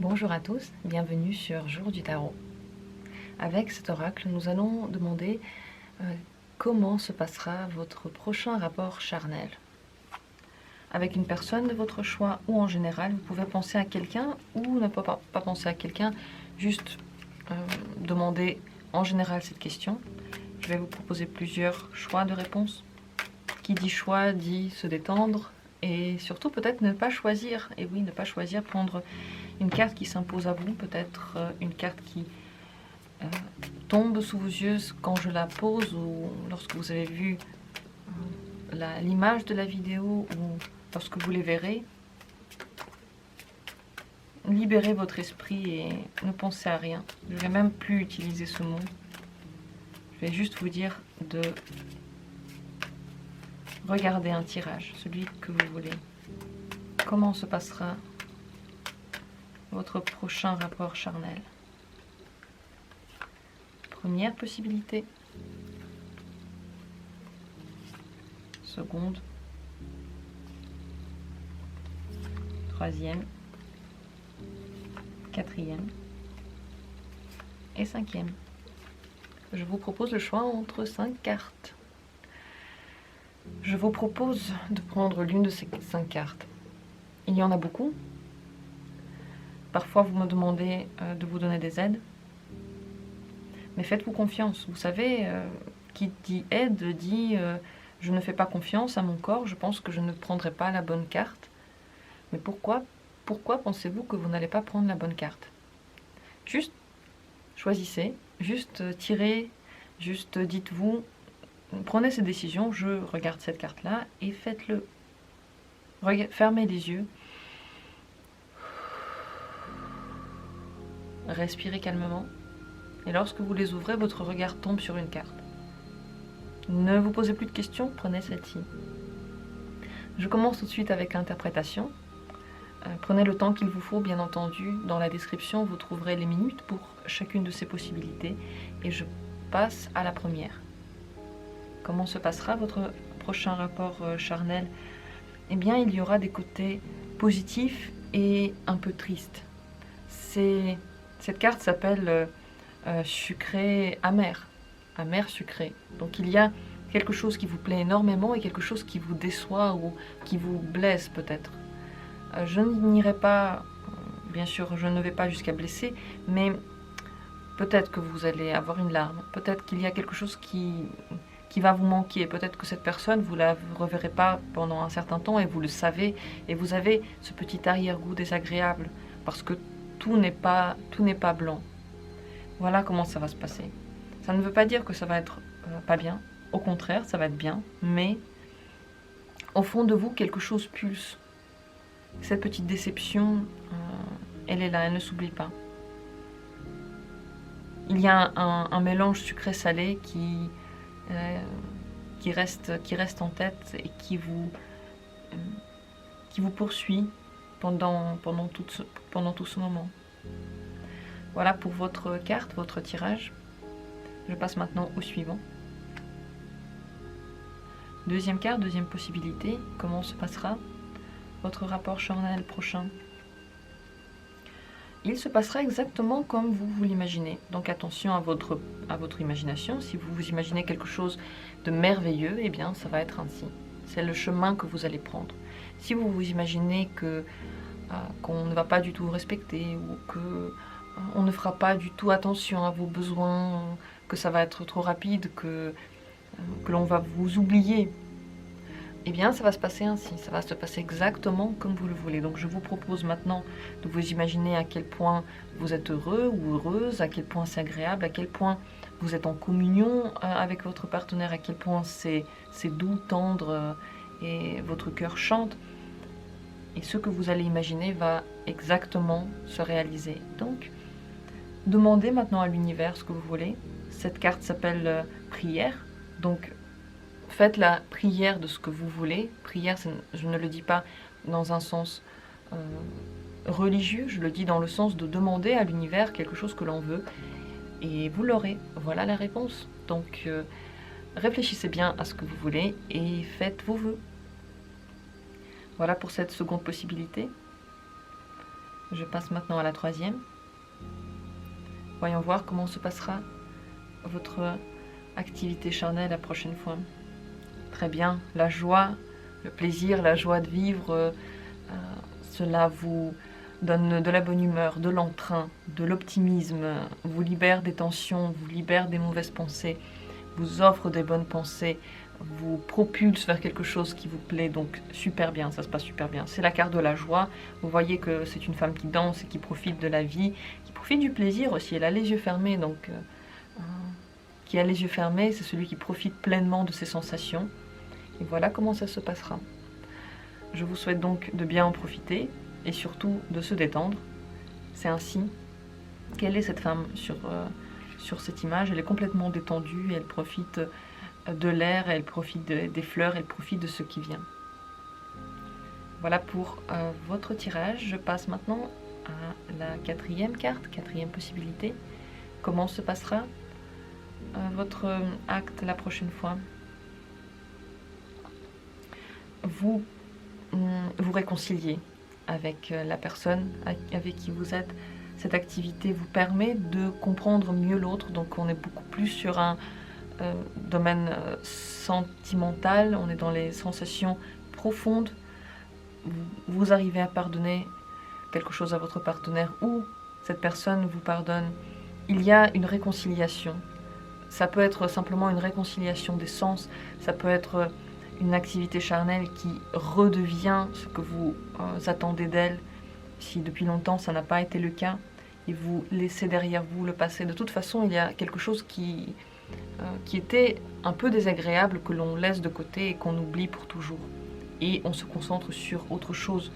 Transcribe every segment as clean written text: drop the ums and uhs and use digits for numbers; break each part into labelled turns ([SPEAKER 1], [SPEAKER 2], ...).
[SPEAKER 1] Bonjour à tous, bienvenue sur Jour du Tarot. Avec cet oracle, nous allons demander comment se passera votre prochain rapport charnel. Avec une personne de votre choix ou en général, vous pouvez penser à quelqu'un ou ne pas penser à quelqu'un, juste demander en général cette question. Je vais vous proposer plusieurs choix de réponses. Qui dit choix dit se détendre et surtout peut-être ne pas choisir. Et oui, ne pas choisir, prendre une carte qui s'impose à vous, peut-être une carte qui tombe sous vos yeux quand je la pose ou lorsque vous avez vu l'image de la vidéo ou lorsque vous les verrez. Libérez votre esprit et ne pensez à rien. Je ne vais même plus utiliser ce mot. Je vais juste vous dire de regarder un tirage, celui que vous voulez. Comment se passera votre prochain rapport charnel? Première possibilité. Seconde. Troisième. Quatrième. Et cinquième. Je vous propose le choix entre 5 cartes. Je vous propose de prendre l'une de ces 5 cartes. Il y en a beaucoup. Parfois, vous me demandez de vous donner des aides. Mais faites-vous confiance. Vous savez, qui dit aide dit je ne fais pas confiance à mon corps, je pense que je ne prendrai pas la bonne carte. Mais pourquoi pensez-vous que vous n'allez pas prendre la bonne carte? Juste choisissez, juste tirez, juste dites-vous, prenez cette décision, je regarde cette carte-là et faites-le. Fermez les yeux. Respirez calmement. Et lorsque vous les ouvrez, votre regard tombe sur une carte. Ne vous posez plus de questions, prenez celle-ci. Je commence tout de suite avec l'interprétation. Prenez le temps qu'il vous faut, bien entendu. Dans la description, vous trouverez les minutes pour chacune de ces possibilités. Et je passe à la première. Comment se passera votre prochain rapport charnel? Eh bien, il y aura des côtés positifs et un peu tristes. Cette carte s'appelle sucré amer. Amer sucré. Donc il y a quelque chose qui vous plaît énormément et quelque chose qui vous déçoit ou qui vous blesse peut-être. Je n'irai pas, bien sûr je ne vais pas jusqu'à blesser, mais peut-être que vous allez avoir une larme, peut-être qu'il y a quelque chose qui va vous manquer, peut-être que cette personne vous la reverrez pas pendant un certain temps et vous le savez, et vous avez ce petit arrière-goût désagréable, parce que tout n'est pas blanc. Voilà comment ça va se passer. Ça ne veut pas dire que ça va être pas bien, au contraire ça va être bien, mais au fond de vous quelque chose pulse. Cette petite déception, elle est là, elle ne s'oublie pas. Il y a un mélange sucré-salé qui reste en tête et qui vous poursuit pendant tout ce moment. Voilà pour votre carte, votre tirage. Je passe maintenant au suivant. Deuxième carte, deuxième possibilité. Comment se passera votre rapport charnel prochain? Il se passera exactement comme vous l'imaginez. Donc attention à votre imagination. Si vous vous imaginez quelque chose de merveilleux, eh bien ça va être ainsi. C'est le chemin que vous allez prendre. Si vous vous imaginez qu'on ne va pas du tout vous respecter ou qu'on ne fera pas du tout attention à vos besoins, que ça va être trop rapide, que l'on va vous oublier, eh bien ça va se passer ainsi, ça va se passer exactement comme vous le voulez. Donc je vous propose maintenant de vous imaginer à quel point vous êtes heureux ou heureuse, à quel point c'est agréable, à quel point vous êtes en communion avec votre partenaire, à quel point c'est doux, tendre et votre cœur chante. Et ce que vous allez imaginer va exactement se réaliser. Donc, demandez maintenant à l'univers ce que vous voulez. Cette carte s'appelle prière. Donc, faites la prière de ce que vous voulez. Prière, je ne le dis pas dans un sens religieux, je le dis dans le sens de demander à l'univers quelque chose que l'on veut. Et vous l'aurez. Voilà la réponse. Donc, réfléchissez bien à ce que vous voulez et faites vos vœux. Voilà pour cette seconde possibilité. Je passe maintenant à la troisième. Voyons voir comment se passera votre activité charnelle la prochaine fois. Très bien, la joie, le plaisir, la joie de vivre, cela vous donne de la bonne humeur, de l'entrain, de l'optimisme, vous libère des tensions, vous libère des mauvaises pensées, vous offre des bonnes pensées, vous propulse vers quelque chose qui vous plaît, donc super bien, ça se passe super bien. C'est la carte de la joie, vous voyez que c'est une femme qui danse et qui profite de la vie, qui profite du plaisir aussi, elle a les yeux fermés, donc qui a les yeux fermés, c'est celui qui profite pleinement de ses sensations. Et voilà comment ça se passera. Je vous souhaite donc de bien en profiter et surtout de se détendre. C'est ainsi. Quelle est cette femme sur cette image? Elle est complètement détendue, elle profite de l'air, elle profite des fleurs, elle profite de ce qui vient. Voilà pour votre tirage. Je passe maintenant à la quatrième carte, quatrième possibilité. Comment se passera votre acte la prochaine fois? Vous vous réconciliez avec la personne avec qui vous êtes. Cette activité vous permet de comprendre mieux l'autre, donc on est beaucoup plus sur un domaine sentimental, on est dans les sensations profondes. Vous arrivez à pardonner quelque chose à votre partenaire ou cette personne vous pardonne. Il y a une réconciliation. Ça peut être simplement une réconciliation des sens, ça peut être une activité charnelle qui redevient ce que vous attendez d'elle. Si depuis longtemps ça n'a pas été le cas, et vous laissez derrière vous le passé. De toute façon, il y a quelque chose qui était un peu désagréable, que l'on laisse de côté et qu'on oublie pour toujours. Et on se concentre sur autre chose,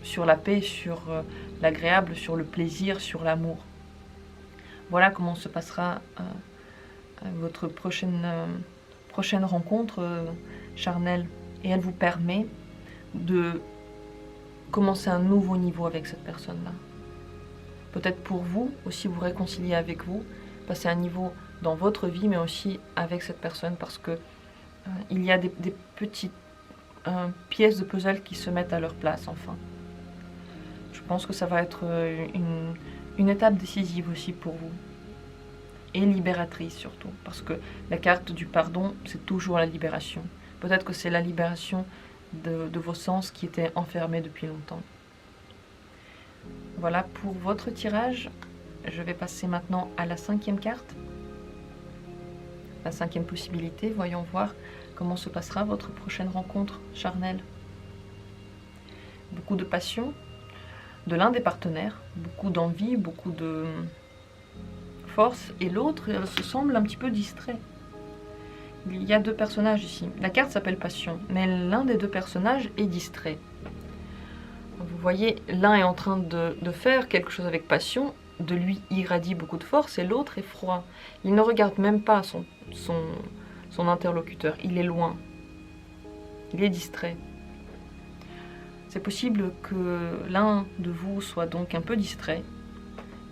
[SPEAKER 1] sur la paix, sur l'agréable, sur le plaisir, sur l'amour. Voilà comment se passera votre prochaine rencontre charnelle. Et elle vous permet de commencer un nouveau niveau avec cette personne-là. Peut-être pour vous, aussi vous réconcilier avec vous, passer un niveau dans votre vie, mais aussi avec cette personne, parce que il y a des petites pièces de puzzle qui se mettent à leur place, enfin. Je pense que ça va être une étape décisive aussi pour vous. Et libératrice surtout, parce que la carte du pardon, c'est toujours la libération. Peut-être que c'est la libération de vos sens qui étaient enfermés depuis longtemps. Voilà pour votre tirage. Je vais passer maintenant à la cinquième carte. La cinquième possibilité, voyons voir comment se passera votre prochaine rencontre charnelle. Beaucoup de passion de l'un des partenaires, beaucoup d'envie, beaucoup de force, et l'autre se semble un petit peu distrait. Il y a deux personnages ici. La carte s'appelle passion, mais l'un des deux personnages est distrait. Vous voyez, l'un est en train de faire quelque chose avec passion, de lui irradie beaucoup de force, et l'autre est froid. Il ne regarde même pas son interlocuteur, il est loin. Il est distrait. C'est possible que l'un de vous soit donc un peu distrait,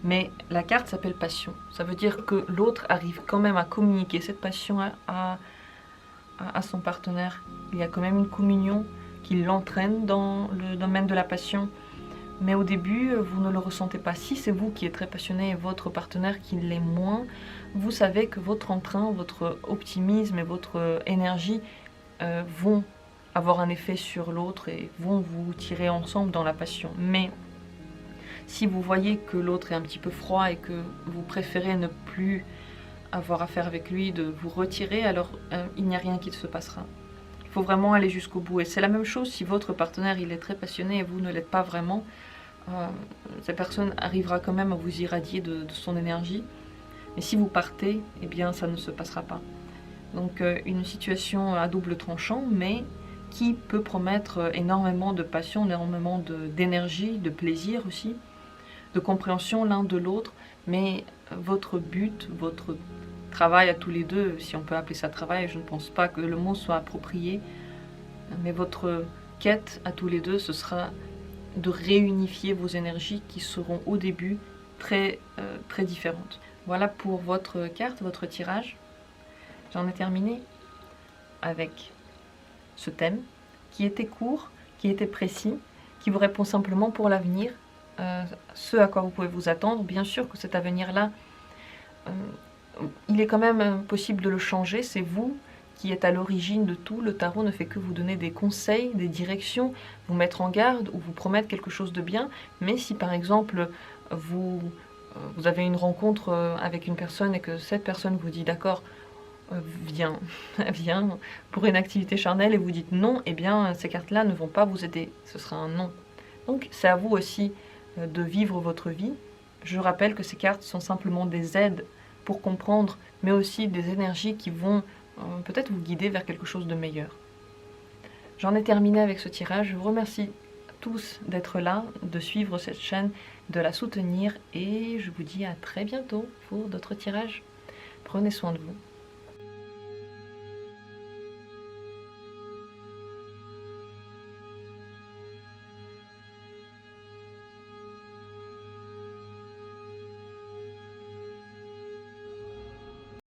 [SPEAKER 1] mais la carte s'appelle passion. Ça veut dire que l'autre arrive quand même à communiquer cette passion à son partenaire. Il y a quand même une communion qui l'entraîne dans le domaine de la passion. Mais au début, vous ne le ressentez pas. Si c'est vous qui êtes très passionné et votre partenaire qui l'est moins, vous savez que votre entrain, votre optimisme et votre énergie vont avoir un effet sur l'autre et vont vous tirer ensemble dans la passion. Mais si vous voyez que l'autre est un petit peu froid et que vous préférez ne plus avoir affaire avec lui, de vous retirer, alors il n'y a rien qui se passera. Il faut vraiment aller jusqu'au bout. Et c'est la même chose si votre partenaire il est très passionné et vous ne l'êtes pas vraiment. Cette personne arrivera quand même à vous irradier de son énergie. Mais si vous partez, eh bien ça ne se passera pas. Donc une situation à double tranchant, mais qui peut promettre énormément de passion, énormément d'énergie, de plaisir aussi, de compréhension l'un de l'autre. Mais votre but, votre travail à tous les deux, si on peut appeler ça travail, je ne pense pas que le mot soit approprié, mais votre quête à tous les deux, ce sera de réunifier vos énergies qui seront au début très différentes. Voilà pour votre carte, votre tirage. J'en ai terminé avec ce thème qui était court, qui était précis, qui vous répond simplement pour l'avenir. ce à quoi vous pouvez vous attendre. Bien sûr que cet avenir-là, il est quand même possible de le changer. C'est vous qui êtes à l'origine de tout. Le tarot ne fait que vous donner des conseils, des directions, vous mettre en garde ou vous promettre quelque chose de bien. Mais si par exemple vous avez une rencontre avec une personne et que cette personne vous dit d'accord, viens, viens pour une activité charnelle et vous dites non, eh bien ces cartes-là ne vont pas vous aider, ce sera un non. Donc c'est à vous aussi de vivre votre vie. Je rappelle que ces cartes sont simplement des aides pour comprendre, mais aussi des énergies qui vont peut-être vous guider vers quelque chose de meilleur. J'en ai terminé avec ce tirage. Je vous remercie tous d'être là, de suivre cette chaîne, de la soutenir et je vous dis à très bientôt pour d'autres tirages. Prenez soin de vous.